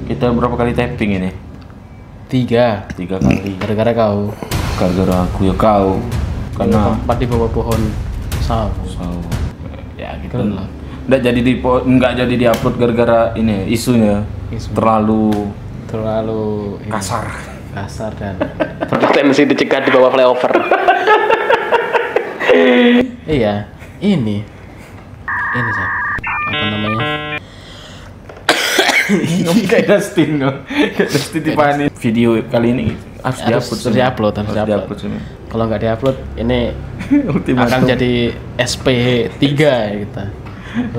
Kita berapa kali tapping ini? 3 kali. gara-gara kau. Gara-gara aku ya kau. Karena tempat di bawah pohon sawo. Ya gitu lah. Nggak jadi diupload gara-gara ini isunya. Terlalu kasar dan potensi dicegat di bawah flyover. Iya, ini sih apa namanya? Kayak Dustin Tiffany. Video kali ini harus diupload. Kalau nggak diupload ini akan jadi SP3 ya kita.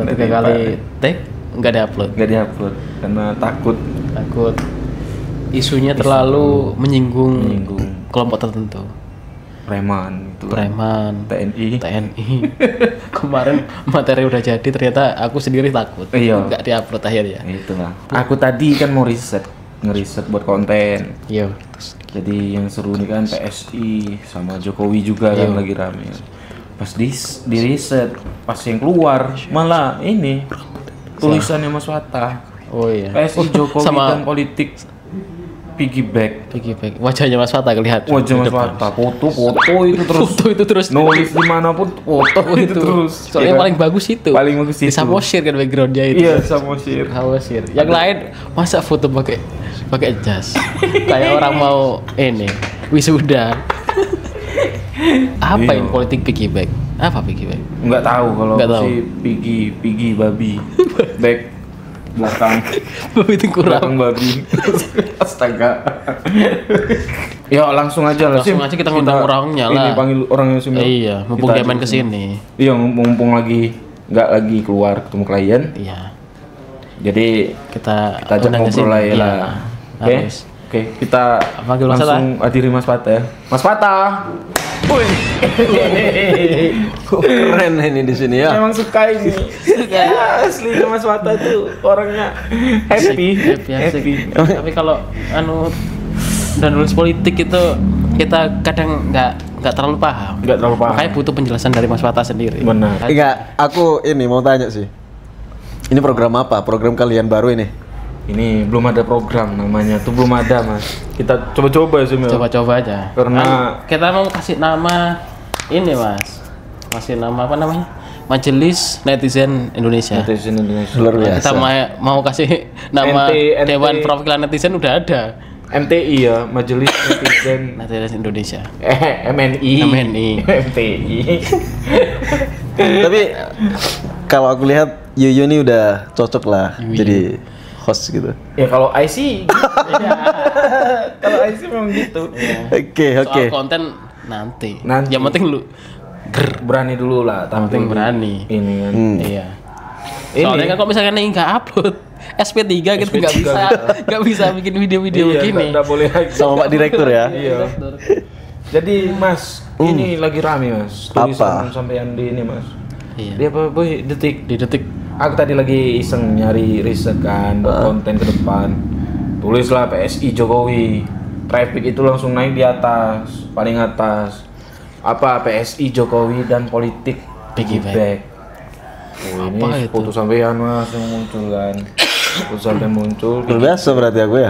3 kali take nggak diupload karena takut isunya terlalu menyinggung kelompok tertentu. Preman, TNI. Kemarin materi udah jadi, ternyata aku sendiri takut. Nggak diupload akhirnya. Itulah. Aku tadi kan mau ngeriset buat konten. Iya. Jadi yang seru nih kan PSI sama Jokowi juga kan lagi rame. Pas di riset, pas yang keluar malah ini tulisannya Mas Wata. Oh iya. PSI Jokowi dan politik piggyback. Wajahnya Mas Wata kelihatan. Wajah Mas Wata, foto itu terus. Nulis dimanapun foto itu terus. Soalnya paling bagus itu. Di Samosir kan backgroundnya itu. Iya, Samosir. Yang lain masa foto pakai jas. Kayak orang mau wisuda. Apa yang politik piggyback? Apa piggyback? Enggak tahu kalau si piggy babi. Back belakang babi itu kurang babi. Astaga. Ya langsung aja kita ngundang orangnya lah. Ini panggil orang yang sini. Iya, mumpung dia main kesini. Iya, mumpung nggak lagi keluar ketemu klien. Iya. Jadi kita ajak ngobrol lah. Oke, kita panggil langsung hadiri Mas Pata ya. Mas Pata. Woi. Keren ini di sini ya. Emang suka ini. Ya, asli Mas Wata tuh orangnya happy. Tapi kalau dan nulis politik itu kita kadang nggak terlalu paham. Makanya butuh penjelasan dari Mas Wata sendiri. Benar. Enggak, aku ini mau tanya sih. Ini program apa? Program kalian baru ini? Ini belum ada program namanya tuh, belum ada Mas. Kita coba-coba sih, coba-coba aja. Karena kita mau kasih nama ini Mas. Kasih nama apa namanya? Majelis Netizen Indonesia. Luar biasa. Kita mau kasih nama Dewan Perwakilan Netizen udah ada. MTI ya, Majelis Netizen Indonesia. MNI. MTI. Tapi kalau aku lihat Yuyu ini udah cocok lah jadi host gitu. Ya kalau IC kalau IC memang gitu. Oke. Soal konten nanti. Yang penting lu berani dulu lah, penting berani. Ini kan. Iya. Soalnya kan kalau misalkan nggak upload SP3 kita nggak bisa bikin video-video begini. Nggak boleh lagi. Sama Pak Direktur ya. Iya. Jadi Mas, ini lagi rame Mas. Tulisan sampean di ini Mas. Iya. Dia apa boy? Di detik. Aku tadi lagi iseng nyari riset kan buat konten ke depan. Tulislah PSI Jokowi. Traffic itu langsung naik di atas, paling atas. Apa PSI Jokowi dan politik piggyback. Ini foto sampean Mas yang muncul kan. Foto sampean muncul. Biasa berarti aku ya.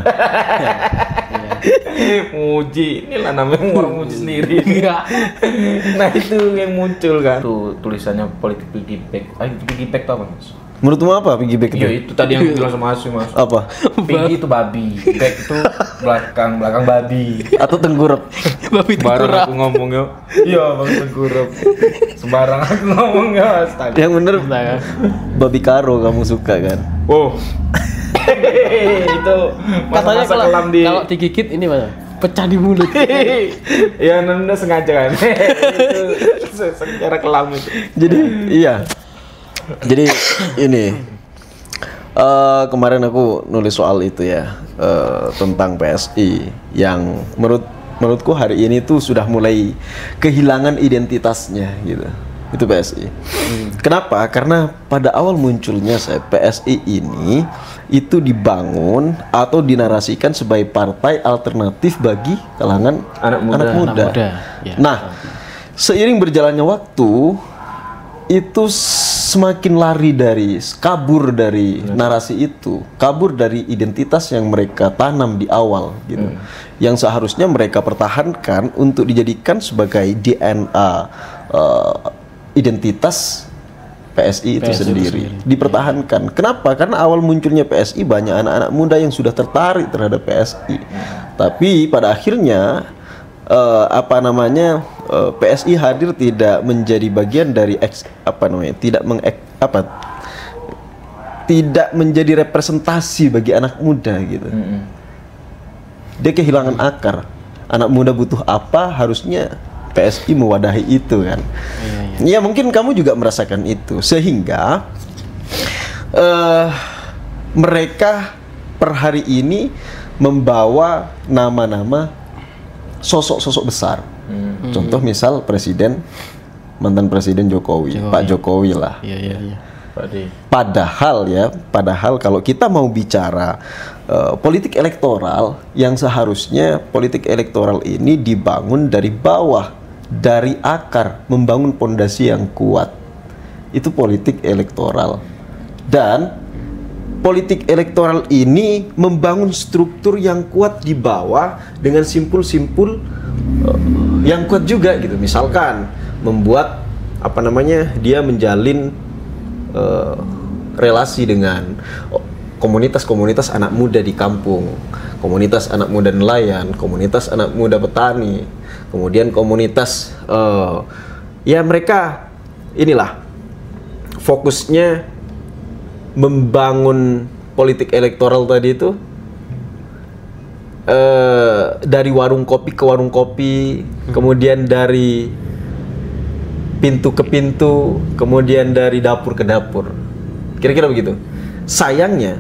Muji, inilah namanya orang muji sendiri. Nah itu yang muncul kan. Tuh tulisannya politik piggyback. Piggyback itu apa Mas? Menurutmu apa piggyback itu? Ya itu tadi yang bilang sama Mas. Apa? Piggy itu babi, back itu belakang babi. Atau tengkurap? Babi tengkurap. Sembarang aku ngomongnya. Iya, babi tengkurap. Sembarang aku ngomongnya. Astaga. Yang bener babi karo kamu suka kan? Oh. Itu katanya kalau digigit ini Mas, pecah di mulut. Ya Nanda sengaja kan. Itu secara kelam itu. Jadi iya. Jadi ini kemarin aku nulis soal itu ya, tentang PSI yang menurutku hari ini tuh sudah mulai kehilangan identitasnya gitu. Itu PSI. Kenapa? Karena pada awal munculnya PSI ini itu dibangun atau dinarasikan sebagai partai alternatif bagi kalangan anak muda. Ya. Nah, seiring berjalannya waktu itu semakin kabur dari narasi itu, kabur dari identitas yang mereka tanam di awal gitu. Yang seharusnya mereka pertahankan untuk dijadikan sebagai DNA identitas PSI itu sendiri. Dipertahankan. Kenapa? Karena awal munculnya PSI banyak anak-anak muda yang sudah tertarik terhadap PSI. Tapi pada akhirnya PSI hadir tidak menjadi bagian dari tidak menjadi representasi bagi anak muda gitu. Dia kehilangan akar. Anak muda butuh apa, harusnya PSI mewadahi itu kan. Ya mungkin kamu juga merasakan itu, sehingga mereka per hari ini membawa nama-nama sosok-sosok besar. Contoh misal mantan presiden Jokowi. Pak Jokowi lah. Padahal kalau kita mau bicara politik elektoral, yang seharusnya politik elektoral ini dibangun dari bawah, dari akar, membangun pondasi yang kuat. Itu politik elektoral. Dan politik elektoral ini membangun struktur yang kuat di bawah dengan simpul-simpul yang kuat juga gitu. Misalkan membuat dia menjalin relasi dengan komunitas-komunitas anak muda di kampung, komunitas anak muda nelayan, komunitas anak muda petani, kemudian komunitas mereka fokusnya membangun politik elektoral tadi itu dari warung kopi ke warung kopi, kemudian dari pintu ke pintu, kemudian dari dapur ke dapur. Kira-kira begitu. Sayangnya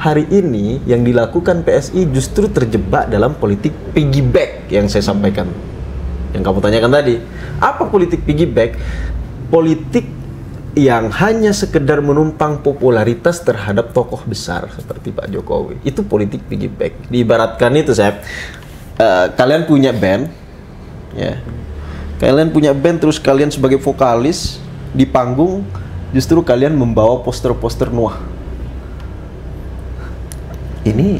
hari ini yang dilakukan PSI justru terjebak dalam politik piggyback yang saya sampaikan, yang kamu tanyakan tadi. Apa politik piggyback? Politik yang hanya sekedar menumpang popularitas terhadap tokoh besar seperti Pak Jokowi. Itu politik piggyback. Diibaratkan itu, kalian punya band, ya. Kalian punya band, terus kalian sebagai vokalis di panggung, justru kalian membawa poster-poster Noah. Ini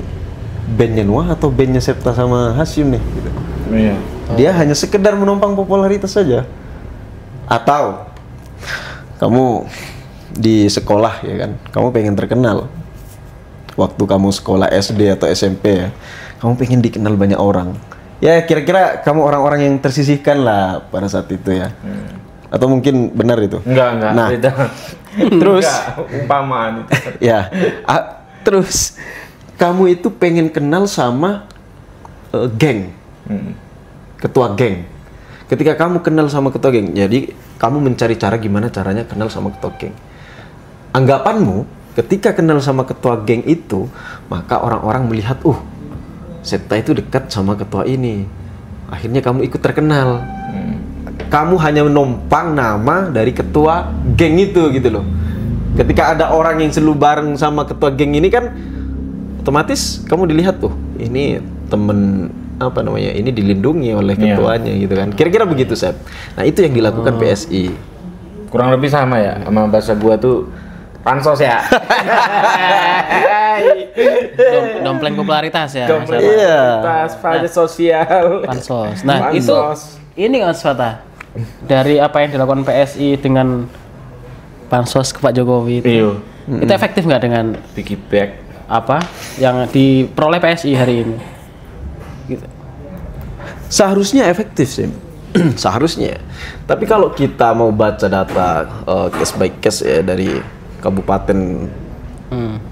bandnya Noah atau bandnya Septa sama Hasyim nih? Gitu. Iya. Dia hanya sekedar menumpang popularitas saja. Atau kamu di sekolah, ya kan, kamu pengen terkenal. Waktu kamu sekolah SD atau SMP, ya, kamu pengen dikenal banyak orang. Ya kira-kira kamu orang-orang yang tersisihkan lah pada saat itu ya. Atau mungkin benar itu? Enggak. Nah, beda. Terus umpamaan itu. Ya, terus kamu itu pengen kenal sama geng, ketua geng. Ketika kamu kenal sama ketua geng, jadi kamu mencari cara gimana caranya kenal sama ketua geng. Anggapanmu, ketika kenal sama ketua geng itu, maka orang-orang melihat, Septa itu dekat sama ketua ini. Akhirnya kamu ikut terkenal. Kamu hanya menumpang nama dari ketua geng itu gitu loh. Ketika ada orang yang selalu bareng sama ketua geng ini kan, otomatis kamu dilihat ini temen ini dilindungi oleh ketuanya gitu kan. Kira-kira begitu, Sep. Nah, itu yang dilakukan PSI. Kurang lebih sama ya sama bahasa gua tuh pansos ya. Dompleng popularitas ya. Popularitas, pada sosial. Pansos. Nah, itu ini kan Septa. Dari apa yang dilakukan PSI dengan pansos ke Pak Jokowi itu. Itu efektif nggak dengan piggyback apa yang diperoleh PSI hari ini? Gitu. Seharusnya efektif sih. Seharusnya. Tapi kalau kita mau baca data case by case ya dari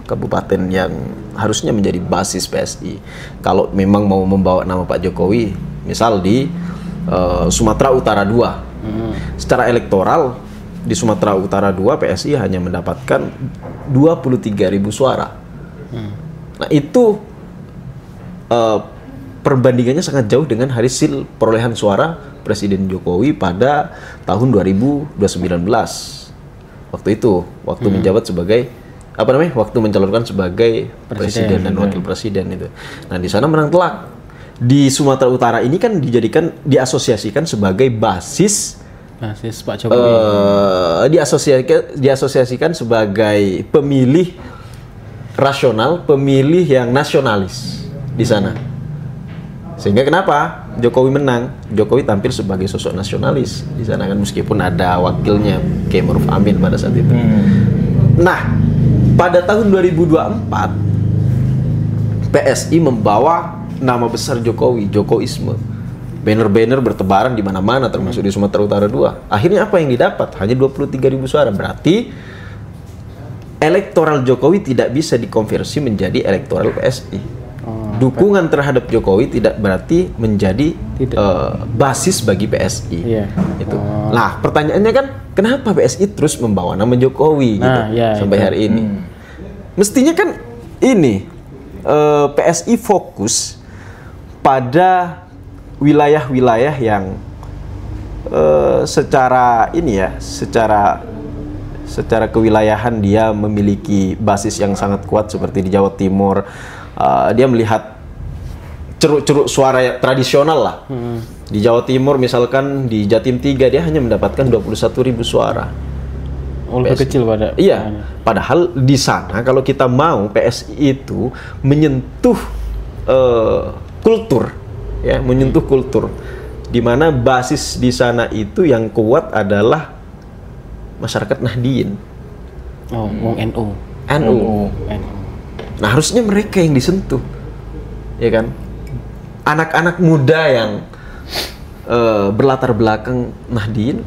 kabupaten yang harusnya menjadi basis PSI, kalau memang mau membawa nama Pak Jokowi, misal di Sumatera Utara 2, secara elektoral di Sumatera Utara 2 PSI hanya mendapatkan 23.000 suara. Nah itu perbandingannya sangat jauh dengan hasil perolehan suara Presiden Jokowi pada tahun 2019. Waktu itu, waktu menjabat sebagai waktu mencalonkan sebagai presiden dan wakil presiden itu. Nah, di sana menang telak. Di Sumatera Utara ini kan diasosiasikan sebagai basis basis Pak Jokowi. Diasosiasikan sebagai pemilih rasional, pemilih yang nasionalis di sana. Sehingga kenapa Jokowi menang? Jokowi tampil sebagai sosok nasionalis di sana kan, meskipun ada wakilnya Kiai Ma'ruf Amin pada saat itu. Nah, pada tahun 2024 PSI membawa nama besar Jokowi, Jokowisme. Banner-banner bertebaran di mana-mana, termasuk di Sumatera Utara 2. Akhirnya apa yang didapat? Hanya 23.000 suara. Berarti elektoral Jokowi tidak bisa dikonversi menjadi elektoral PSI. Dukungan terhadap Jokowi tidak berarti menjadi basis bagi PSI. Itu. Nah, pertanyaannya kan, kenapa PSI terus membawa nama Jokowi gitu sampai hari ini? Mestinya kan ini PSI fokus pada wilayah-wilayah yang secara kewilayahan dia memiliki basis yang sangat kuat, seperti di Jawa Timur. Dia melihat ceruk-ceruk suara tradisional lah. Di Jawa Timur misalkan di Jatim 3 dia hanya mendapatkan 21.000 suara. Lebih kecil pada. Iya, padahal di sana kalau kita mau PSI itu menyentuh kultur, ya, menyentuh kultur, di mana basis di sana itu yang kuat adalah masyarakat Nahdien. Wong NU. Nah, harusnya mereka yang disentuh, ya kan? Anak-anak muda yang berlatar belakang Nahdien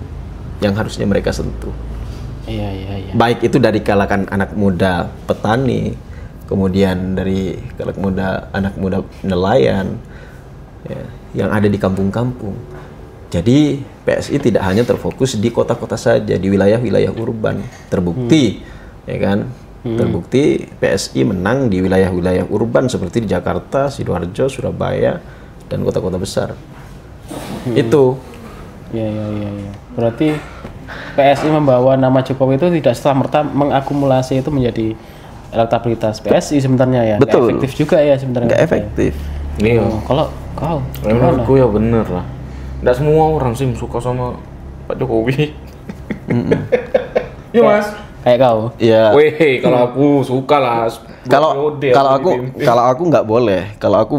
yang harusnya mereka sentuh. Iya. Baik itu dari kalangan anak muda petani, kemudian dari kalangan anak muda nelayan, ya, yang ada di kampung-kampung. Jadi PSI tidak hanya terfokus di kota-kota saja, di wilayah-wilayah urban. Terbukti, ya kan? Terbukti PSI menang di wilayah-wilayah urban seperti di Jakarta, Sidoarjo, Surabaya, dan kota-kota besar. Itu. Iya. Berarti PSI membawa nama Jokowi itu tidak serta-merta mengakumulasi itu menjadi elektabilitas PSI sebenarnya ya. Betul. Nggak efektif juga ya sebenarnya. Nggak efektif. Iya. Kalau kau, menurutku ya bener lah. Nggak semua orang sih suka sama Pak Jokowi. Iya Mas. Kayak kau. Iya. Weh, kalau aku suka lah. Kalau aku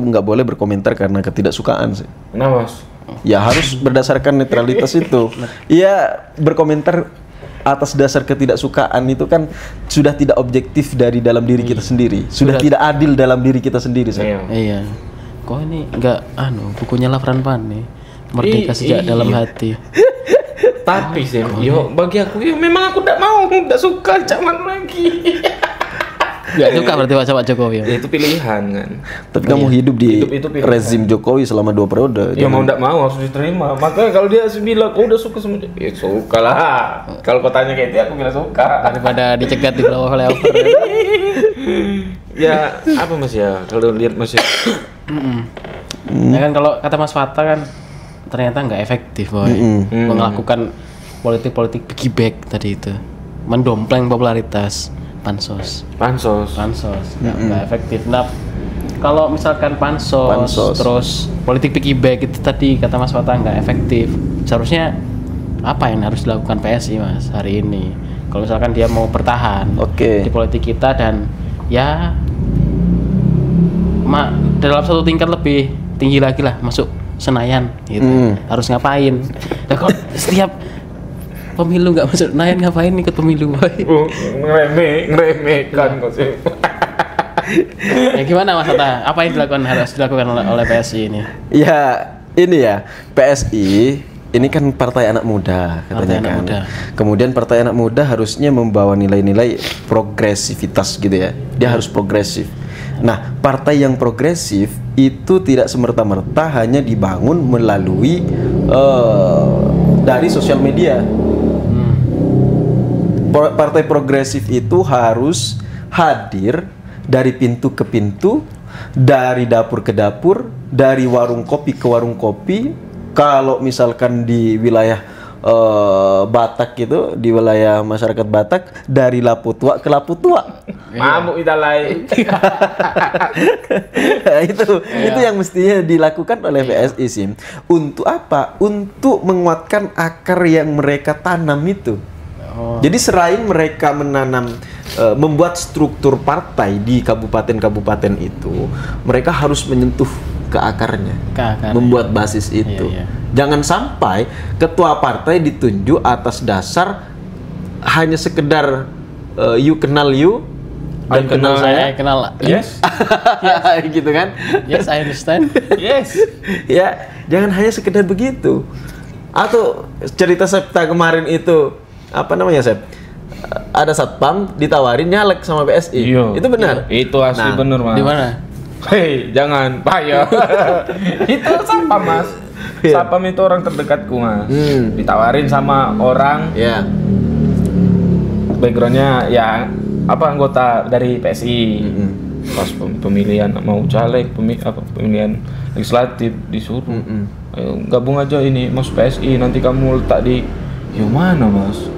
nggak boleh berkomentar karena ketidaksukaan sih. Kenapa Mas? Ya harus berdasarkan netralitas itu. Iya, berkomentar atas dasar ketidaksukaan itu kan sudah tidak objektif dari dalam diri kita sendiri, sudah tidak adil dalam diri kita sendiri. Iya. Kok ini nggak bukunya Lafran Pane, Merdeka Sejak Dalam Hati. Tapi sih, bagi aku memang aku tidak suka zaman lagi. Gak suka berarti Pak Jokowi ya? Itu pilihan kan. Tapi kamu hidup di rezim Jokowi selama 2 periode. Ya mau tidak mau harus diterima. Makanya kalau dia bilang, udah suka sama dia, ya suka lah. Kalau kau tanya kayak itu, aku bilang suka. Daripada dicegat di bawah flyover. Ya apa Mas ya? Kalau lihat Mas ya. Ya kan kalau kata Mas Fata kan ternyata nggak efektif boy. Melakukan politik piggyback tadi itu, mendompleng popularitas. Pansos nggak efektif. Nah, kalau misalkan pansos terus politik piggyback itu tadi kata Mas Fata nggak efektif, seharusnya apa yang harus dilakukan PSI Mas hari ini kalau misalkan dia mau bertahan di politik kita dan ya dalam satu tingkat lebih tinggi lagi lah, masuk Senayan gitu. Harus ngapain? Nah, kalau setiap pemilu nggak masuk Senayan ngapain ikut pemilu boy? Ngeremehkan kok sih. Ya gimana Mas Atta? Apa yang harus dilakukan oleh PSI ini? Ya ini ya, PSI ini kan partai anak muda katanya kan. Kemudian partai anak muda harusnya membawa nilai-nilai progresivitas gitu ya. Dia harus progresif. Nah, partai yang progresif itu tidak semerta-merta hanya dibangun melalui dari sosial media. Partai progresif itu harus hadir dari pintu ke pintu, dari dapur ke dapur, dari warung kopi ke warung kopi. Kalau misalkan di wilayah Batak itu di wilayah masyarakat Batak dari Laputua ke Laputua. Mabuk idalai. itu yang mestinya dilakukan oleh PSI Sim. Untuk apa? Untuk menguatkan akar yang mereka tanam itu. Jadi selain mereka menanam, membuat struktur partai di kabupaten-kabupaten itu, mereka harus menyentuh ke akarnya, membuat basis itu. Jangan sampai ketua partai ditunjuk atas dasar hanya sekedar you kenal you dan kenal saya, kenal. Yes. gitu kan? Yes, I understand. Yes. Ya, jangan hanya sekedar begitu. Atau cerita Septa kemarin itu apa namanya, Sep? Ada satpam ditawarin nyalek sama PSI. Iyo. Itu benar. Itu asli bener, Mas. Di mana? Hei, jangan, bahaya. Itu Sapam, Mas. Sapam itu orang terdekatku, Mas. Ditawarin sama orang, Ya. backgroundnya ya apa, anggota dari PSI. Pas pemilihan mau caleg, pemilihan legislatif disuruh. Ayo gabung aja ini, masuk PSI, nanti kamu letak di mana, Mas?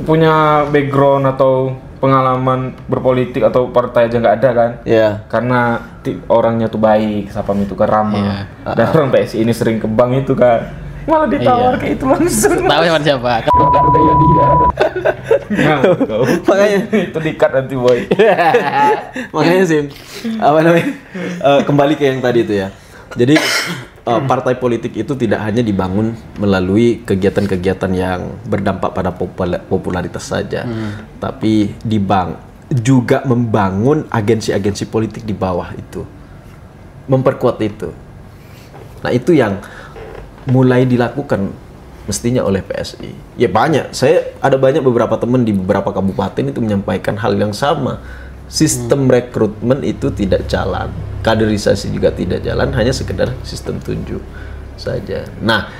Punya background atau pengalaman berpolitik atau partai aja nggak ada kan? Iya. Karena orangnya tuh baik, Sapam itu kan ramah. Dan orang PSI ini sering ke bank itu kan, malah ditawar kayak itu langsung. Tahu yang siapa? Nah, Makanya itu dikat nanti boy. makanya Sim, apa namanya? Kembali ke yang tadi itu ya. Jadi partai politik itu tidak hanya dibangun melalui kegiatan-kegiatan yang berdampak pada popularitas saja, tapi juga membangun agensi-agensi politik di bawah itu, memperkuat itu. Nah, itu yang mulai dilakukan mestinya oleh PSI. Ya banyak, ada beberapa teman di beberapa kabupaten itu menyampaikan hal yang sama. Sistem rekrutmen itu tidak jalan, kaderisasi juga tidak jalan, hanya sekedar sistem tunjuk saja. Nah,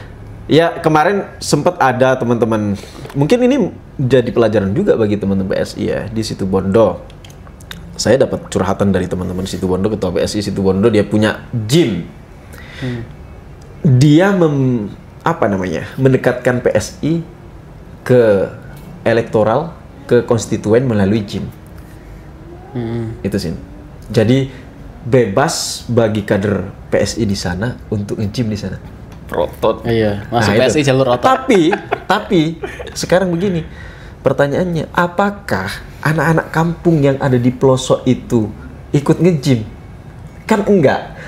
ya kemarin sempat ada teman-teman, mungkin ini jadi pelajaran juga bagi teman-teman PSI ya, di Situbondo. Saya dapat curhatan dari teman-teman Situbondo, ketua PSI Situbondo, dia punya gym. Dia mendekatkan PSI ke elektoral, ke konstituen melalui gym. Itu sih. Jadi bebas bagi kader PSI di sana untuk nge-gym di sana. Rotot. Iya, masuk Nah, PSI itu. jalur otot. Tapi sekarang begini, pertanyaannya, apakah anak-anak kampung yang ada di pelosok itu ikut nge-gym? Kan enggak.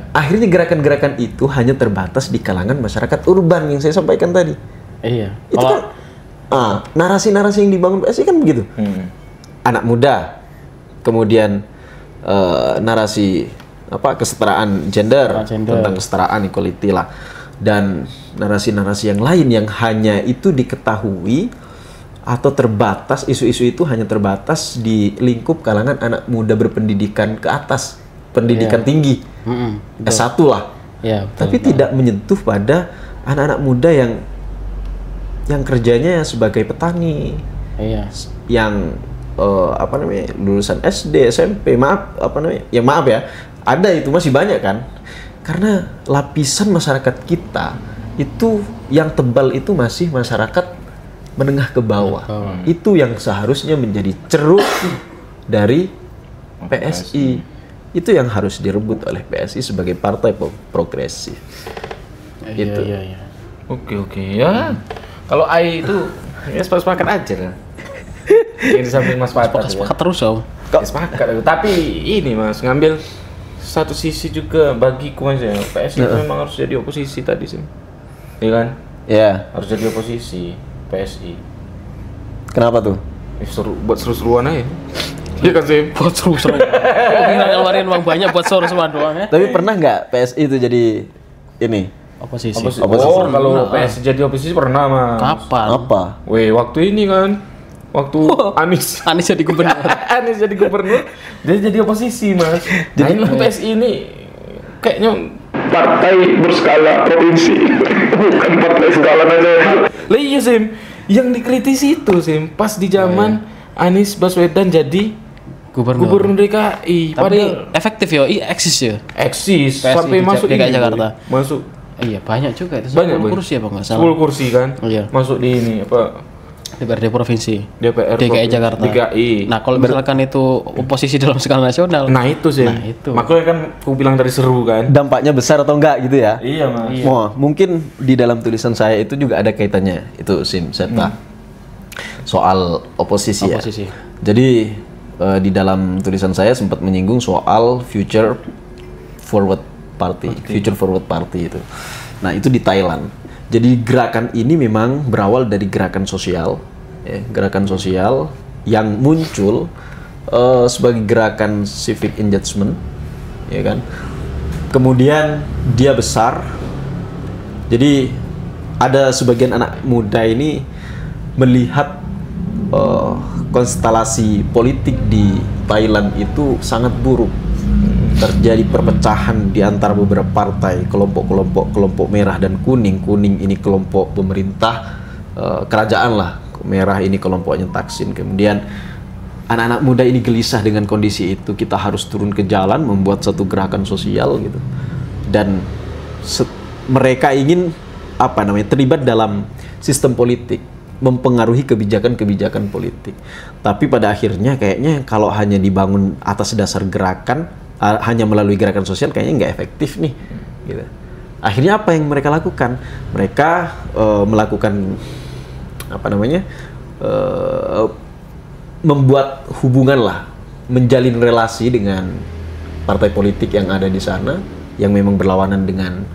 Akhirnya gerakan-gerakan itu hanya terbatas di kalangan masyarakat urban yang saya sampaikan tadi. Iya. Itu kan narasi-narasi yang dibangun PSI kan begitu. Anak muda, kemudian narasi kesetaraan gender, tentang kesetaraan equality lah, dan narasi-narasi yang lain yang hanya itu diketahui atau terbatas, isu-isu itu hanya terbatas di lingkup kalangan anak muda berpendidikan ke atas, pendidikan tinggi, S1 lah. Tapi tidak menyentuh pada anak-anak muda yang kerjanya sebagai petani, yang lulusan SD, SMP, maaf ya, ada itu masih banyak kan, karena lapisan masyarakat kita itu yang tebal itu masih masyarakat menengah ke bawah. Itu yang seharusnya menjadi ceruk dari PSI. Itu yang harus direbut oleh PSI sebagai partai progresif. Gitu. Iya. Oke ya. Kalau AI itu ya sepakat aja lah. Yang di samping Mas Fatar. Sepakat terus om. Sepakat. Tapi ini Mas ngambil satu sisi juga bagiku Mas ya. PSI itu memang harus jadi oposisi tadi sih. Iya kan? Iya. Harus jadi oposisi PSI. Kenapa tuh? Buat seru-seruan aja. Iya kan sih? Buat seru-seru. Nggak ngeluarin uang banyak buat seru-seruan doang ya. Tapi pernah nggak PSI itu jadi ini? Oposisi. Oh, kalau PSI jadi oposisi pernah Mas. Kapan? Apa? Waktu ini kan. Waktu Anies jadi gubernur. Anies jadi gubernur, dia jadi oposisi Mas. Jadi PSI ini kayaknya partai berskala provinsi, bukan partai skala nasional. Lah iya Sim, yang dikritisi itu Sim, pas di zaman Anies Baswedan jadi gubernur DKI. Tapi efektif ya, eksis ya. Eksis PSI sampai di masuk DKI Jakarta. Masuk Iya, banyak juga itu. Banyak, 10 Boy. kursi apa enggak salah? 10 kursi kan? Iya. Masuk di ini apa? DPRD provinsi. DPR DKI provinsi. Jakarta. DKI. Nah, kalau misalkan itu oposisi dalam skala nasional. Nah itu sih. Nah, itu. Makanya kan aku bilang tadi seru kan. Dampaknya besar atau enggak gitu ya? Iya mas. Oh, mungkin di dalam tulisan saya itu juga ada kaitannya itu Septa. Soal oposisi, ya. Oposisi. Jadi di dalam tulisan saya sempat menyinggung soal Future Forward Party. Future Forward Party itu. Nah, itu di Thailand. Jadi gerakan ini memang berawal dari gerakan sosial, ya, gerakan sosial yang muncul sebagai gerakan civic engagement, ya kan. Kemudian dia besar. Jadi ada sebagian anak muda ini melihat konstelasi politik di Thailand itu sangat buruk. Terjadi perpecahan di antara beberapa partai, kelompok merah dan kuning. Kuning ini kelompok pemerintah, kerajaan lah. Merah ini kelompoknya Thaksin. Kemudian anak-anak muda ini gelisah dengan kondisi itu. Kita harus turun ke jalan membuat satu gerakan sosial gitu. Dan mereka ingin terlibat dalam sistem politik, mempengaruhi kebijakan-kebijakan politik. Tapi pada akhirnya kayaknya kalau hanya dibangun atas dasar gerakan, hanya melalui gerakan sosial kayaknya nggak efektif nih, gitu. Akhirnya apa yang mereka lakukan? Mereka melakukan membuat hubungan lah, menjalin relasi dengan partai politik yang ada di sana, yang memang berlawanan dengan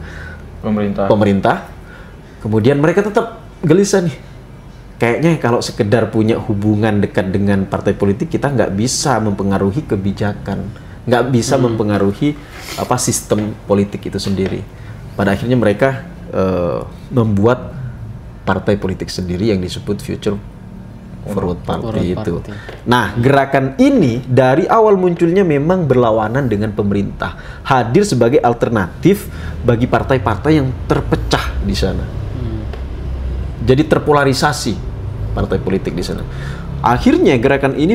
pemerintah. Kemudian mereka tetap gelisah nih. Kayaknya kalau sekedar punya hubungan dekat dengan partai politik, kita nggak bisa mempengaruhi kebijakan, nggak bisa mempengaruhi sistem politik itu sendiri. Pada akhirnya mereka membuat partai politik sendiri yang disebut Future Forward Party itu. Nah, gerakan ini dari awal munculnya memang berlawanan dengan pemerintah, hadir sebagai alternatif bagi partai-partai yang terpecah di sana. Jadi terpolarisasi partai politik di sana. Akhirnya gerakan ini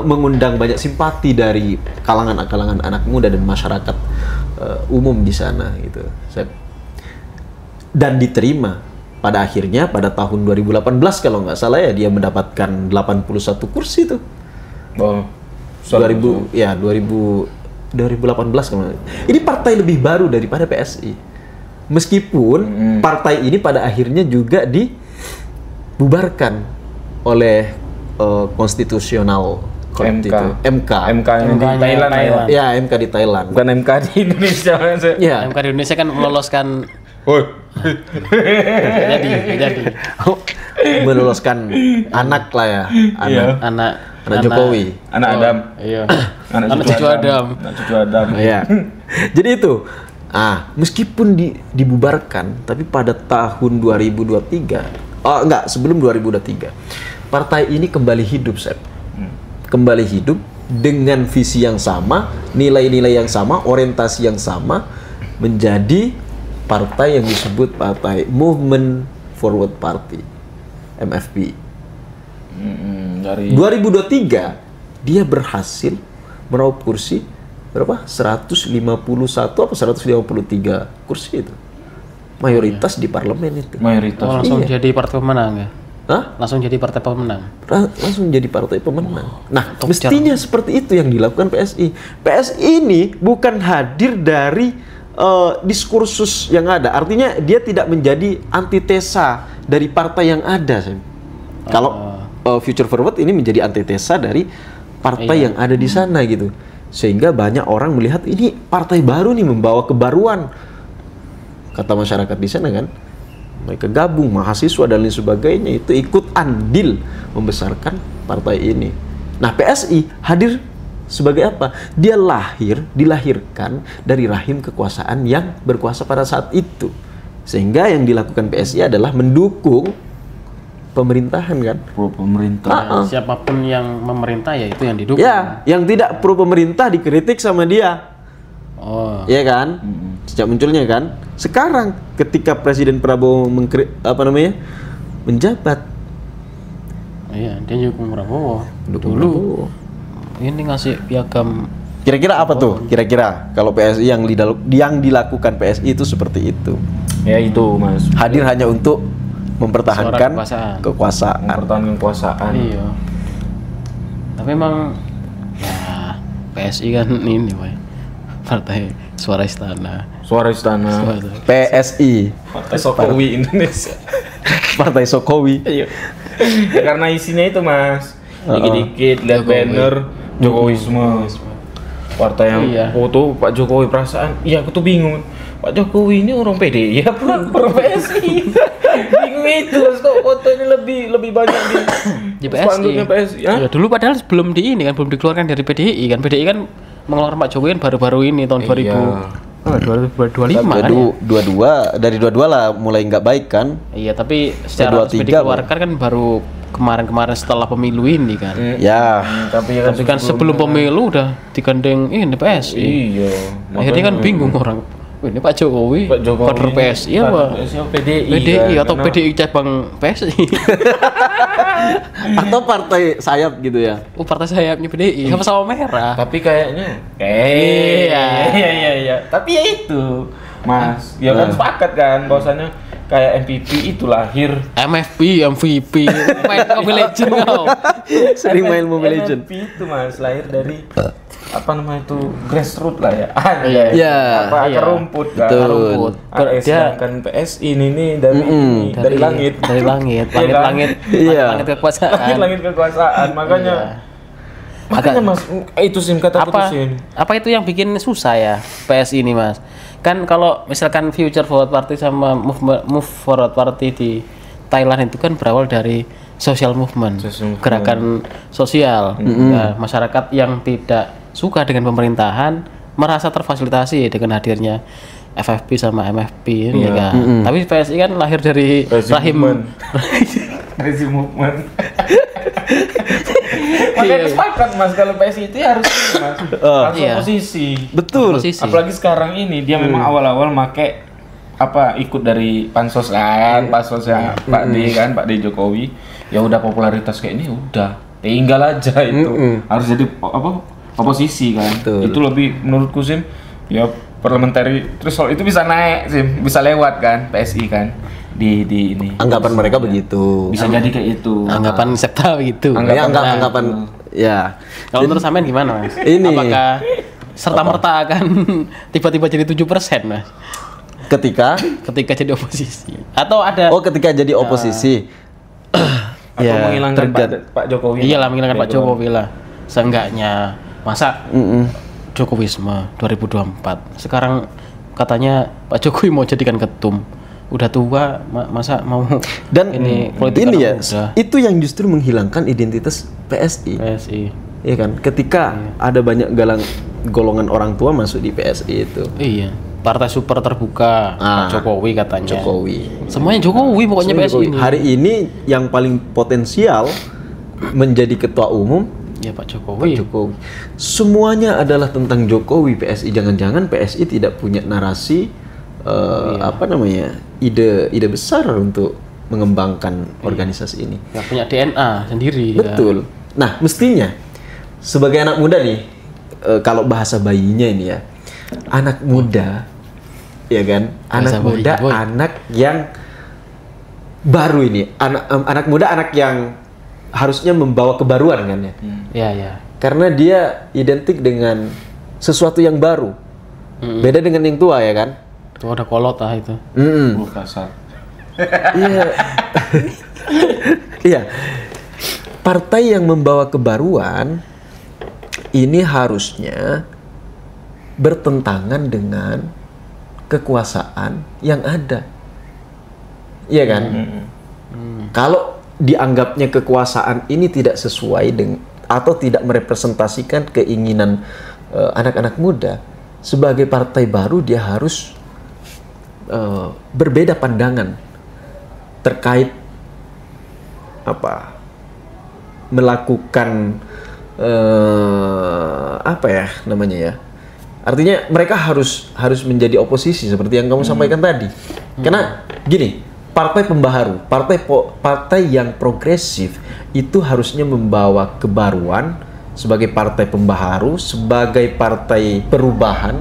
mengundang banyak simpati dari kalangan anak muda dan masyarakat umum di sana gitu. Dan diterima. Pada akhirnya pada tahun 2018 kalau nggak salah ya, dia mendapatkan 81 kursi tuh. Oh, 2018 kalau. Ini partai lebih baru daripada PSI. Meskipun partai ini pada akhirnya juga dibubarkan oleh konstitusional MK. MK yang di Thailand. Ya, MK di Thailand. Bukan MK di Indonesia. Ya. MK di Indonesia kan meloloskan jadi meloloskan anak lah ya, anak Jokowi, anak Adam. Iya. Anak cucu Adam. Iya. Jadi itu. Meskipun dibubarkan, tapi pada tahun 2023, sebelum 2023, partai ini kembali hidup, kembali hidup dengan visi yang sama, nilai-nilai yang sama, orientasi yang sama, menjadi partai yang disebut Partai Movement Forward Party, MFP. Dari 2023 dia berhasil meraup kursi berapa? 151 apa 153 kursi itu. Mayoritas di parlemen itu. Mayoritas. Langsung jadi partai pemenang ya? Hah? Langsung jadi partai pemenang. Langsung jadi partai pemenang. Nah, mestinya seperti itu yang dilakukan PSI. PSI ini bukan hadir dari diskursus yang ada. Artinya dia tidak menjadi antitesa dari partai yang ada. Kalau Future Forward ini menjadi antitesa dari partai yang ada di sana gitu. Sehingga banyak orang melihat ini partai baru nih, membawa kebaruan. Kata masyarakat di sana kan. Mereka gabung, mahasiswa dan lain sebagainya, itu ikut andil membesarkan partai ini. Nah, PSI hadir sebagai apa? Dia dilahirkan dari rahim kekuasaan yang berkuasa pada saat itu. Sehingga yang dilakukan PSI adalah mendukung pemerintahan kan? Pro pemerintah. Siapapun yang memerintah ya itu yang didukung. Ya, yang tidak pro pemerintah dikritik sama dia. Oh. Iya kan? Sejak munculnya kan. Sekarang ketika Presiden Prabowo menjabat. Iya, dia dukung Prabowo. Dukung Dulu Prabowo. ini ngasih piagam Kira-kira apa tuh? Kira-kira kalau PSI yang dilakukan PSI itu seperti itu. Ya itu Mas. Hadir hanya untuk mempertahankan Suara kekuasaan. Mempertahankan kekuasaan. Iya. Tapi emang ya PSI kan ini, Boy. Partai Suara Istana. Suara Istana. PSI, Partai Jokowi Indonesia. Partai Jokowi. Iya. Ya, karena isinya itu Mas. Dikit-dikit lihat banner Jokowisme. Partai yang foto Pak Jokowi, perasaan. Iya, aku tuh bingung. Pak Jokowi ini orang PDI ya orang PSI. Bingung itu, kok foto ini lebih banyak Di spanduknya PSI. Ya dulu padahal belum belum dikeluarkan dari PDI kan. PDI kan mengeluarkan Pak Jokowi kan baru-baru ini tahun 2025 kan. Dari 22 lah mulai nggak baik kan. Iya, tapi secara resmi dikeluarkan kan baru kemarin setelah pemilu ini kan. Ya. Tapi kan sebelum pemilu udah digandeng ini PSI. Iya. Akhirnya kan bingung orang. Ini Pak Jokowi kader PSI apa? PDI atau PDI cabang PSI? Atau partai sayap gitu ya? Oh, partai sayapnya PDI sama merah. Tapi kayaknya iya. Tapi ya itu Mas, ya kan sepakat kan bahwasanya kayak MVP itu lahir MVP main Mobile Legends kau. Sering main Mobile Legends. MVP itu Mas lahir dari apa namanya itu grassroots lah ya. Iya. Akar rumput kan. Betul. Sedangkan PSI ini dari langit. Dari langit kekuasaan. Langit kekuasaan. Makanya Mas itu SIM kata putusin. Apa itu yang bikin susah ya PSI ini Mas? Kan kalau misalkan Future Forward Party sama Move Forward Party di Thailand itu kan berawal dari social movement. Gerakan sosial. Ya, masyarakat yang tidak suka dengan pemerintahan merasa terfasilitasi dengan hadirnya FFP sama MFP ini kan. Tapi PSI kan lahir dari rahim movement. Makanya sepakat Mas kalau PSI itu harus Mas oposisi. Betul. Apalagi sekarang ini dia memang awal-awal make ikut dari pansos kan, pansosnya Pak D Jokowi. Ya udah popularitas kayak ini udah tinggal aja itu. Harus jadi oposisi kan. Itu lebih menurutku Sim ya parliamentary threshold itu bisa naik Sim, bisa lewat kan PSI kan di ini. Anggapan mereka begitu. Bisa jadi kayak itu. Anggapan sekta begitu. Anggapan ya. Kalau menurut sampean gimana Mas? Ini apakah serta-merta akan tiba-tiba jadi 7% Mas? Ketika jadi oposisi atau ada ketika jadi oposisi atau menghilangkan Pak Jokowi. Iyalah menghilangkan Pak Jokowi lah. Seenggaknya masa Jokowisme 2024 sekarang katanya Pak Jokowi mau jadikan ketum, udah tua masa mau dan ini ya itu yang justru menghilangkan identitas PSI. Iya kan, ketika ada banyak golongan orang tua masuk di PSI itu. Iya, partai super terbuka Pak Jokowi katanya. Semuanya Jokowi pokoknya PSI ini. Hari ini yang paling potensial menjadi ketua umum ya Pak Jokowi. Semuanya adalah tentang Jokowi. PSI, jangan-jangan PSI tidak punya narasi ide besar untuk mengembangkan organisasi ini. Nggak punya DNA sendiri. Betul. Nah, mestinya sebagai anak muda nih, kalau bahasa bayinya ini ya, anak muda, ya kan, anak yang baru ini, anak muda, anak yang harusnya membawa kebaruan kan ya. Iya. Karena dia identik dengan sesuatu yang baru. Beda dengan yang tua ya kan. Itu ada kolot itu. Kasar. Iya. Iya. Partai yang membawa kebaruan ini harusnya bertentangan dengan kekuasaan yang ada. Iya kan? Kalau dianggapnya kekuasaan ini tidak sesuai dengan atau tidak merepresentasikan keinginan anak-anak muda, sebagai partai baru dia harus berbeda pandangan terkait melakukan artinya mereka harus menjadi oposisi seperti yang kamu sampaikan tadi. Karena gini, partai pembaharu, partai yang progresif itu harusnya membawa kebaruan sebagai partai pembaharu, sebagai partai perubahan.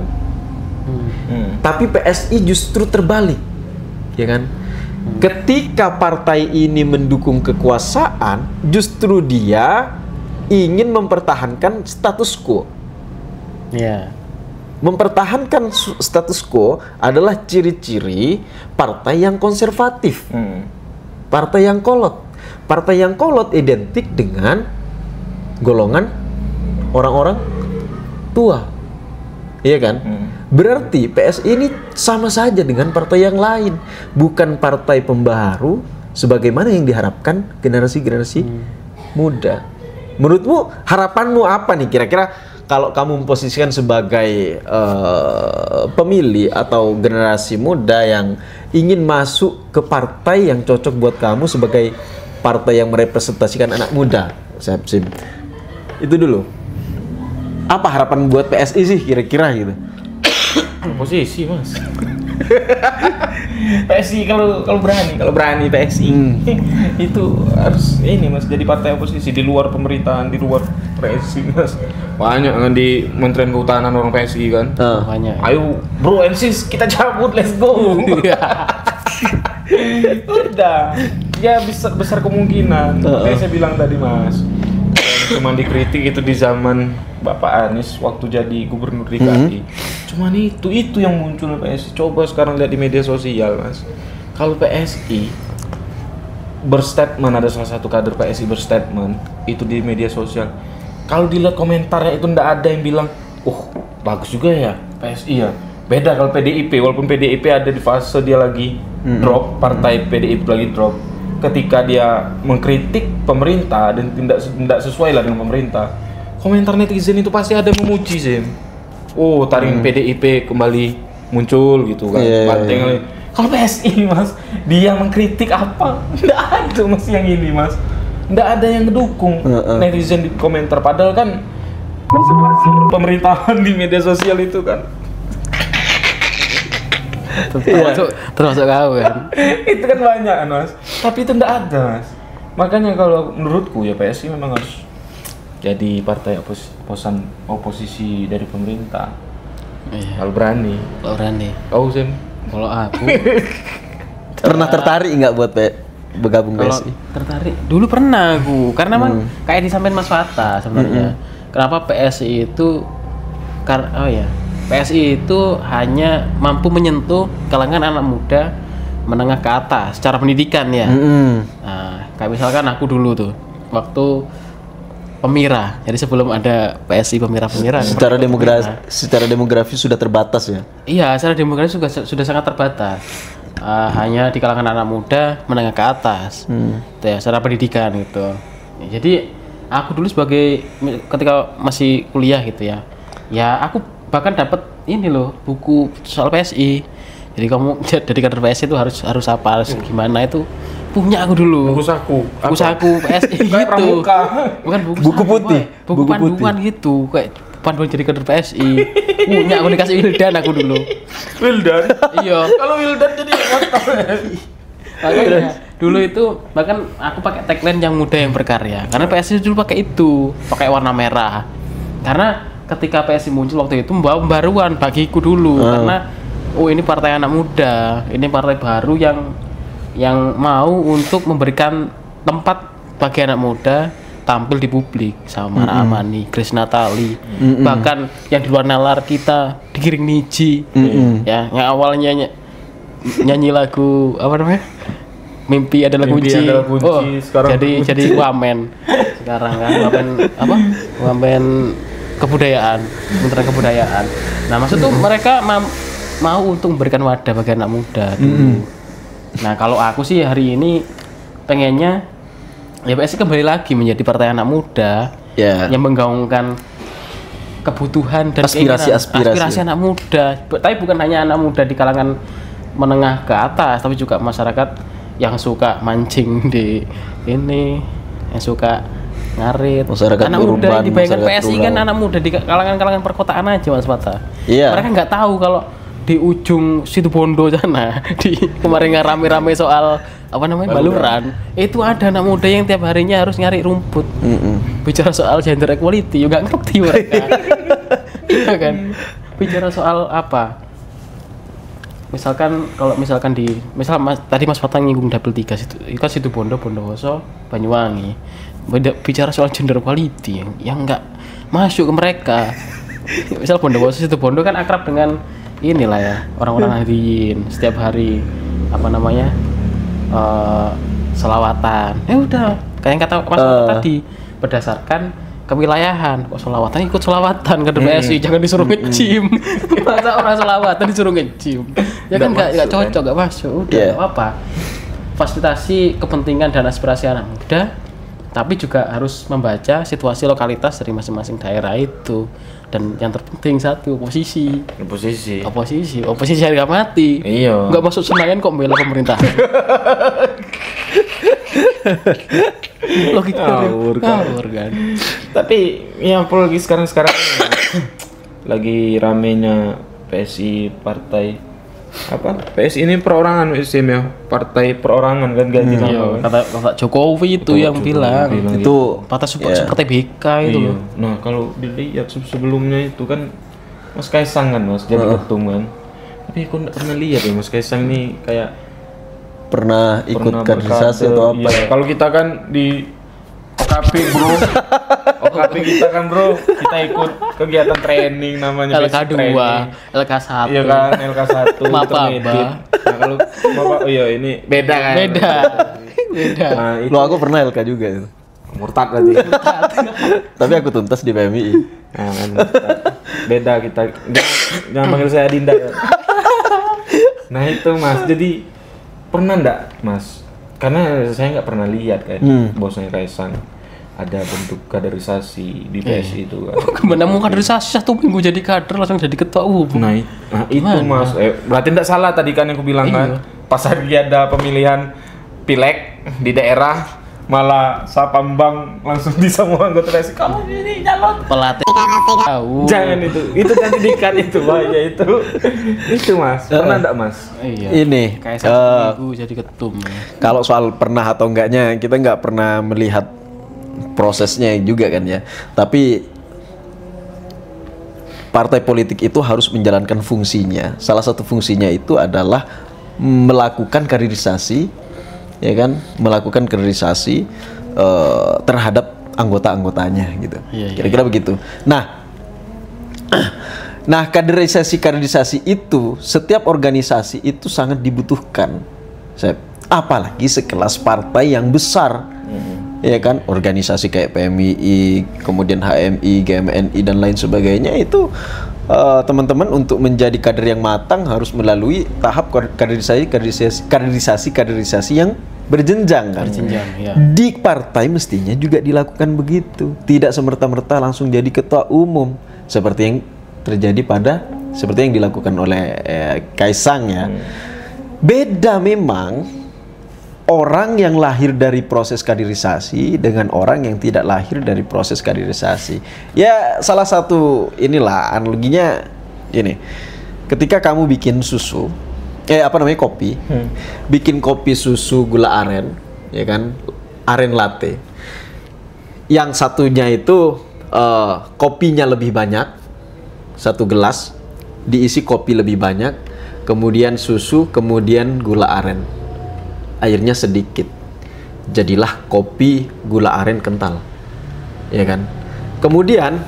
Tapi PSI justru terbalik, ya kan? Ketika partai ini mendukung kekuasaan, justru dia ingin mempertahankan status quo. Ya. Mempertahankan status quo adalah ciri-ciri partai yang konservatif, partai yang kolot. Partai yang kolot identik dengan golongan orang-orang tua, iya kan? Berarti PSI ini sama saja dengan partai yang lain, bukan partai pembaharu sebagaimana yang diharapkan generasi-generasi muda. Menurutmu harapanmu apa nih kira-kira kalau kamu memposisikan sebagai pemilih atau generasi muda yang ingin masuk ke partai yang cocok buat kamu sebagai partai yang merepresentasikan anak muda? Sim. Itu dulu. Apa harapan buat PSI sih kira-kira gitu? Oposisi mas. PSI kalau berani PSI itu harus ini mas, jadi partai oposisi di luar pemerintahan, di luar PSI mas. Banyak kan di Kementerian Kehutanan orang PSI kan. Banyak. Ayo bro and sis, kita cabut, let's go. Udah ya besar kemungkinan. Makanya saya bilang tadi mas, cuma dikritik itu di zaman Bapak Anies waktu jadi gubernur DKI. Cuman itu yang muncul PSI. Coba sekarang lihat di media sosial mas. Kalau PSI berstatement, ada salah satu kader PSI berstatement itu di media sosial. Kalau dilihat komentarnya itu ndak ada yang bilang, bagus juga ya PSI ya. Beda kalau PDIP, walaupun PDIP ada di fase dia lagi drop, partai PDIP lagi drop. Ketika dia mengkritik pemerintah dan tidak sesuai lah dengan pemerintah, komentar netizen itu pasti ada yang memuji sih. Taring PDIP kembali muncul gitu kan. Yeah. Kalau PSI mas, dia mengkritik apa? Nggak ada mas yang ini mas. Nggak ada yang ngedukung netizen di komentar. Padahal kan pemerintahan di media sosial itu kan. Termasuk kau kan. Itu kan banyak kan mas. Tapi itu nggak ada mas. Makanya kalau menurutku ya PSI memang harus jadi partai oposisi dari pemerintah. Iya. Kalau berani. Kau Sim? Kalau aku pernah tertarik nggak buat bergabung kalau PSI? tertarik dulu pernah aku, karena memang kayak disampaikan Mas Fata sebenarnya. Kenapa PSI itu PSI itu hanya mampu menyentuh kalangan anak muda menengah ke atas secara pendidikan ya. Nah, kayak misalkan aku dulu tuh waktu Pemira. Jadi sebelum ada PSI Pemira. Secara demografi sudah terbatas ya. Iya, secara demografi sudah sangat terbatas. Hanya di kalangan anak muda menengah ke atas. Itu ya, secara pendidikan gitu. Jadi aku dulu ketika masih kuliah gitu ya. Ya aku bahkan dapat ini loh, buku soal PSI. Jadi kamu jadi kader PSI itu harus apa, harus gimana itu punya aku dulu. Buku saku PSI gitu. Bukan buku putih. Buku panduan gitu, kayak panduan jadi kader PSI. Punya aku dikasih Wildan aku dulu. Wildan? Iya. Kalau Wildan jadi apa? Makanya dulu itu bahkan aku pakai tagline yang muda yang berkarya. Karena PSI dulu pakai itu, pakai warna merah. Karena ketika PSI muncul waktu itu membawa pembaruan bagiku dulu. Karena ini partai anak muda, ini partai baru yang mau untuk memberikan tempat bagi anak muda tampil di publik sama Mara Amani, Grace Natali, bahkan yang di luar nalar kita digiring Niji, ya, yang awalnya nyanyi lagu apa namanya? Mimpi adalah kunci. Sekarang jadi wamen sekarang kan, wamen kebudayaan, Kementerian Kebudayaan. Nah, maksud tuh mereka mau untuk memberikan wadah bagi anak muda dulu. Nah, kalau aku sih hari ini pengennya ya PSI kembali lagi menjadi partai anak muda yang menggaungkan kebutuhan dan aspirasi anak muda. Tapi bukan hanya anak muda di kalangan menengah ke atas, tapi juga masyarakat yang suka mancing di ini, yang suka ngarit. Masyarakat anak urban, muda yang dibayangkan PSI rural. Kan anak muda di kalangan perkotaan aja Mas Fata. Iya. Mereka nggak tahu kalau di ujung Situbondo sana di kemarin rame-rame soal apa namanya Baluran, itu ada anak muda yang tiap harinya harus nyari rumput. bicara soal gender equality juga ngerti mereka. Iya kan? Bicara soal apa? Misalkan kalau misalkan tadi Mas Fatang nyinggung double 3 itu kan Situbondo, Bondowoso, Banyuwangi. Bicara soal gender equality yang enggak masuk ke mereka. Misal Bondowoso, Situbondo kan akrab dengan inilah ya, orang-orang hadirin setiap hari selawatan. Ya udah, kayak yang kata Mas tadi, berdasarkan kewilayahan. Kok selawatan ikut selawatan ke PSI, jangan disuruh nge-gym. Masa orang selawatan disuruh nge-gym? Ya kan enggak cocok, enggak masuk. Udah apa? Fasilitasi kepentingan dan aspirasi anak muda, tapi juga harus membaca situasi lokalitas dari masing-masing daerah itu. Dan yang terpenting satu, oposisi harga mati. Iya. Nggak masuk Senayan kok bela pemerintah. Logika ngawur kan. Tapi ya apalagi sekarang lagi ramenya PSI partai PSI ini perorangan ya, partai perorangan kan ganti nama. Kata Jokowi itu yang bilang itu patah seperti BK itu loh. Nah kalau dilihat sebelumnya itu kan Mas Kaisang kan Mas jadi ketum kan. Tapi aku nggak pernah lihat ya Mas Kaisang nih kayak pernah ikut kaderisasi atau apa ya? Kalau kita kan di OKP bro, OKP kita kan bro, kita ikut kegiatan training namanya LK2, LK1. Iya kan, LK1 intermediate. Nah kalau Bapak, ini beda kan? Beda. Nah, itu. Aku pernah LK juga itu. Murtad berarti. Tapi aku tuntas di PMI. Nah, kan, beda kita. Jangan panggil saya Dinda ya. Nah itu Mas, jadi pernah enggak Mas? Karena saya nggak pernah lihat kan bosnya Kaisang ada bentuk kaderisasi di PSI itu kan. Gimana mau kaderisasi 1 minggu jadi kader langsung jadi ketua umum? Nah itu Mas, berarti tidak salah tadi kan yang aku bilang kan. Pas hari ada pemilihan pileg di daerah malah Sapambang langsung di semua anggota PSI kamu ini calon pelatih. Jangan itu nanti dikat itu bahaya itu Mas. Pernah enggak Mas? Iya. Ini kayak 1 minggu jadi ketum. Kalau soal pernah atau enggaknya kita nggak pernah melihat prosesnya juga kan ya. Tapi partai politik itu harus menjalankan fungsinya. Salah satu fungsinya itu adalah melakukan kaderisasi, ya kan, melakukan kaderisasi terhadap anggota-anggotanya gitu. Kira-kira begitu. Nah, kaderisasi itu setiap organisasi itu sangat dibutuhkan. Apalagi sekelas partai yang besar. Ya kan, organisasi kayak PMII, kemudian HMI, GMNI dan lain sebagainya itu teman-teman untuk menjadi kader yang matang harus melalui tahap kaderisasi yang berjenjang kan. Ya. Di partai mestinya juga dilakukan begitu. Tidak semerta-merta langsung jadi ketua umum seperti yang terjadi seperti yang dilakukan oleh Kaisang ya. Beda memang orang yang lahir dari proses kaderisasi dengan orang yang tidak lahir dari proses kaderisasi. Ya salah satu inilah analoginya ini. Ketika kamu bikin susu, kopi. Bikin kopi susu gula aren, ya kan? Aren latte. Yang satunya itu kopinya lebih banyak. 1 gelas diisi kopi lebih banyak, kemudian susu, kemudian gula aren. Airnya sedikit, jadilah kopi gula aren kental, ya kan. Kemudian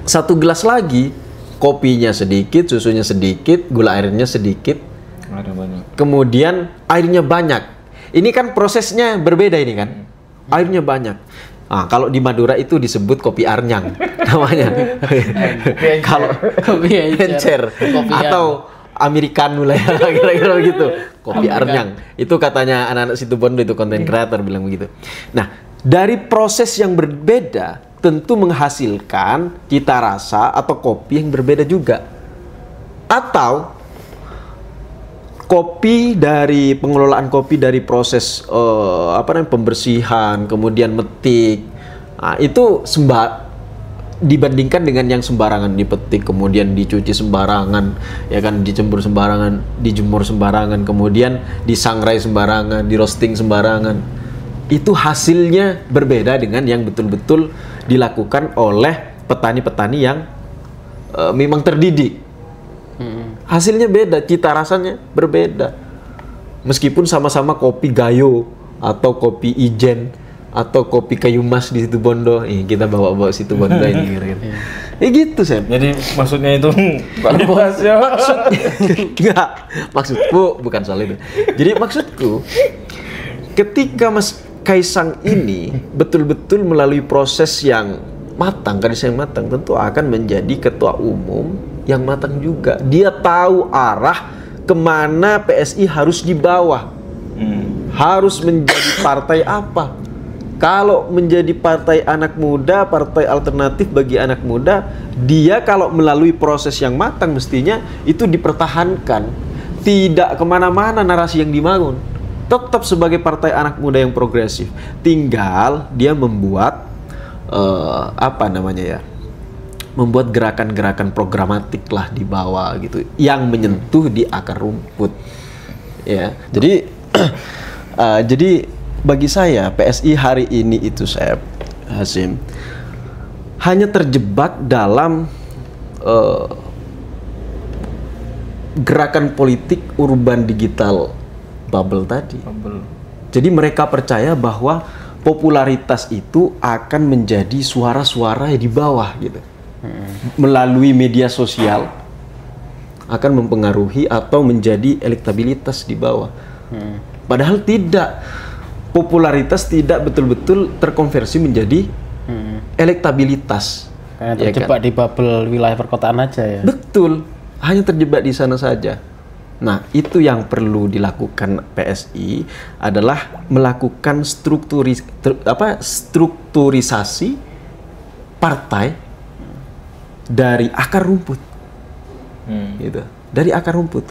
1 gelas lagi, kopinya sedikit, susunya sedikit, gula arennya sedikit, ada banyak. Kemudian airnya banyak. Ini kan prosesnya berbeda ini kan, airnya banyak. Nah, kalau di Madura itu disebut kopi arnyang namanya. Kalau kopi encer atau Americano lah ya, kira-kira begitu. Kopi arnyang. Itu katanya anak-anak Situbondo itu konten creator bilang begitu. Nah, dari proses yang berbeda tentu menghasilkan cita rasa atau kopi yang berbeda juga. Atau kopi dari pengelolaan kopi dari proses pembersihan, kemudian metik. Nah, itu dibandingkan dengan yang sembarangan dipetik, kemudian dicuci sembarangan, ya kan, dijemur sembarangan, kemudian disangrai sembarangan, di roasting sembarangan. itu hasilnya berbeda dengan yang betul-betul dilakukan oleh petani-petani yang memang terdidik. Hasilnya beda, cita rasanya berbeda. Meskipun sama-sama kopi Gayo atau kopi Ijen atau kopi Kayu Mas di situ Bondo, kita bawa-bawa situ Bondo ini kira-kira. Gitu, Sam. Jadi maksudnya itu kualitas ya. Enggak, maksudku bukan soal itu. Jadi maksudku ketika Mas Kaisang ini betul-betul melalui proses yang matang, kaderisasi yang matang, tentu akan menjadi ketua umum yang matang juga. Dia tahu arah kemana PSI harus dibawa. Harus menjadi partai apa. Kalau menjadi partai anak muda, partai alternatif bagi anak muda, dia kalau melalui proses yang matang mestinya itu dipertahankan. Tidak kemana-mana narasi yang dibangun. Tetap sebagai partai anak muda yang progresif. Tinggal dia membuat membuat gerakan-gerakan programatik lah di bawah gitu, yang menyentuh di akar rumput. Ya, jadi jadi bagi saya PSI hari ini itu Hasim hanya terjebak dalam gerakan politik urban digital bubble tadi. Jadi mereka percaya bahwa popularitas itu akan menjadi suara-suara di bawah gitu. Melalui media sosial akan mempengaruhi atau menjadi elektabilitas di bawah. Padahal tidak. Popularitas tidak betul-betul terkonversi menjadi elektabilitas. Kayak terjebak di bubble wilayah perkotaan aja ya. Betul, hanya terjebak di sana saja. Nah, itu yang perlu dilakukan PSI adalah melakukan strukturisasi partai dari akar rumput. Gitu. Dari akar rumput.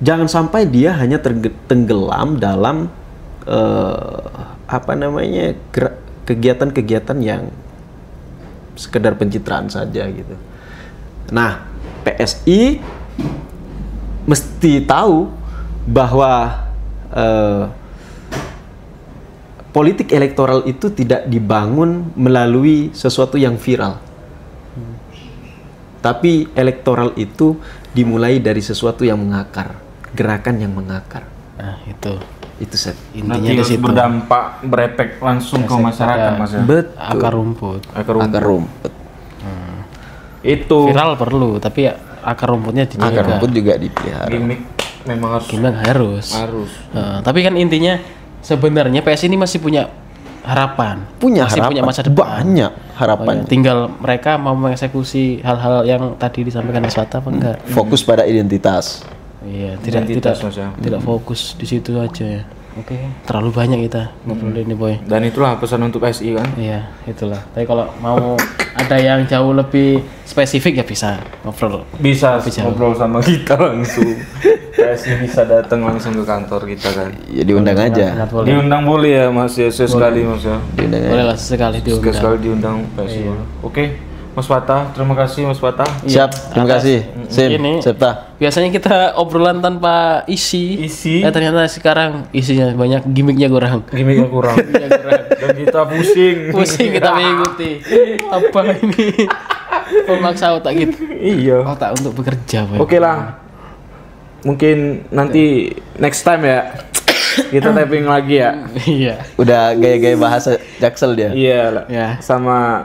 Jangan sampai dia hanya tenggelam dalam kegiatan-kegiatan yang sekedar pencitraan saja gitu. Nah, PSI mesti tahu bahwa politik elektoral itu tidak dibangun melalui sesuatu yang viral. Tapi elektoral itu dimulai dari sesuatu yang mengakar, gerakan yang mengakar. Nah, itu Set. Intinya di situ. Berdampak, berefek langsung ke masyarakat, Mas. Betul. akar rumput. Akar rumput. Itu Viral perlu, tapi akar rumputnya dijaga. Akar rumput juga dipelihara. gimmick memang harus. Gimana harus. Tapi kan intinya sebenarnya PS ini masih punya harapan. Masih punya masa depan. Banyak harapan. Tinggal mereka mau mengeksekusi hal-hal yang tadi disampaikan Mas Wata apa enggak? Fokus pada identitas. Iya, Identitas, Mas, ya. tidak fokus di situ aja ya. Oke. Terlalu banyak kita ngobrol ini, Boy. Dan itulah pesan untuk PSI kan. Iya, itulah. Tapi kalau mau ada yang jauh lebih spesifik ya bisa ngobrol. Bisa ngobrol sama kita langsung. PSI bisa datang langsung ke kantor kita kan. Ya diundang aja. Sangat boleh. Diundang boleh ya Mas ya, sekali Mas ya. Diundang Boleh aja. lah sekali diundang. Sekali diundang PSI. Oke, Mas Fatah, terima kasih Mas Fatah. Siap, terima kasih. Sim, Ini Septa. biasanya kita obrolan tanpa isi. Isi. Ternyata sekarang isinya banyak, gimmicknya kurang. Gimiknya kurang. Dan kita pusing. Pusing kita mengikuti. Apa ini? Memaksa otak gitu. Iya. Otak untuk bekerja, Boy. Oke lah. Mungkin nanti next time ya. Kita typing lagi ya. Iya. Udah gaya-gaya bahasa Jaksel dia. Iya lah. Ya. Sama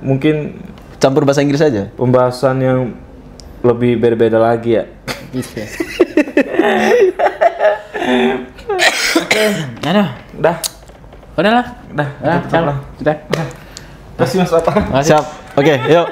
mungkin Campur bahasa Inggris aja. pembahasan yang lebih berbeda lagi ya. Bisa. Oke. Aduh. Udah. Udahlah. Udah. Udah. Tutup lah. Udah. Terima kasih Mas Fatah. Makasih. Siap. Oke, yuk.